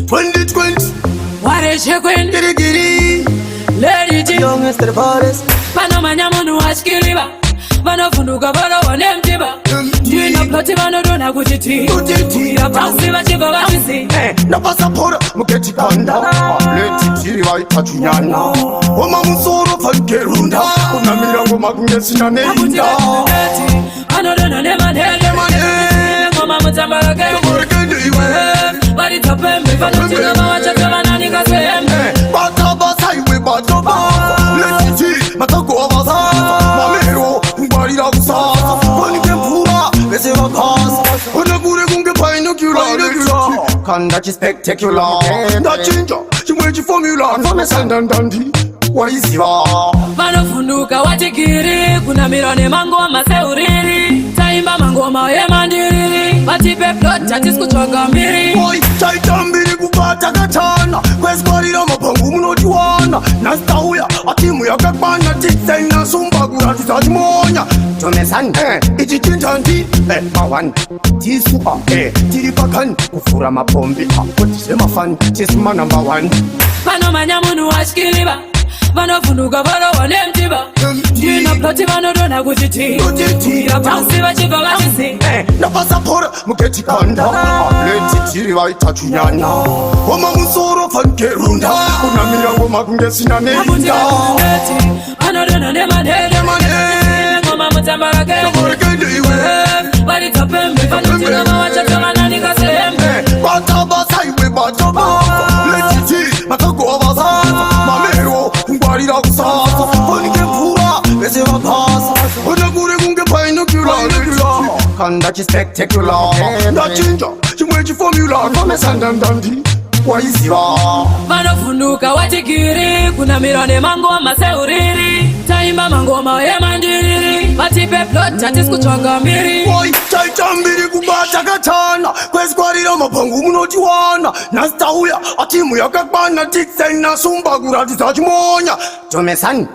2020. What is your queen? Giddy giddy. Lady G. Youngest of the baddest. Pano manyamunu washkiliba. Vano funduka vano wanemtiba. Jina ploti vano dona kutiti. Kuira pansi vachiva vachisi. Napasa pora muketi kanda. Leti tiri waitachunyana. Oma musoro fankerunda. Kuna milango makungesina neinda. Ano dona nema nege. Mama mutambara kege. Bari tapembe. Vano tika mawachata vanani kasembe. Bataba saiwe bataba. Leti tiri matako abaza. Mamero ngwari la kusasa. Panike mpura bese wakasa. Onakure kunge painokula. Kanda chi spectacular. Ndachinja chimwechi formula. Nfame sandandandi waisiva. Vanofunduka watikiri. Kuna mirone mango maseuriri. Taimba mango mawe mandiriri. Vatipe plot chatisku choga mbiri. Boy, chaita mbiri kupata katana. Kweskwalira mapangu munojuana. Nastauya atimu yakakbana. Tiksaina sumbagura tutachimonya. Tomesan, ichi chinjanti. Mawan, tisupa. Tiripakan, kufura mapombi. Kotise mafan, chisma number one. Vano manyamunu washkiliba. Vano funduka vano wanemtiba. Jina ploti vano dona kutiti. Kuira pansi vachiva vachisi. Napasa pora muketi kanda. Leti tiri waitachunyana. Oma musoro fankerunda. Kuna milango makungesina neinda. Ano dona nema nege. Mama mutambara kege. Bari tapembe. Vano tika mawachata vanani kasembe. Bataba saiwe bataba. Leti tiri matako abaza. Mamero ngwari la kusasa. Panike mpura bese wakasa. Onakure kunge painokula. Kanda chi spectacular. Ndachinja chimwechi formula. Nfame sandandandi waisiva. Vanofunduka watikiri. Kuna mirone mango maseuriri. Taimba mango mawe mandiriri. Vatipe plot chatisku choga mbiri. Boy, chaita mbiri kubata katana. Kweskwalira mapangu munojuana. Nastauya atimu yakakbana. Tiksaina sumbagura tutachimonya. Tomesan.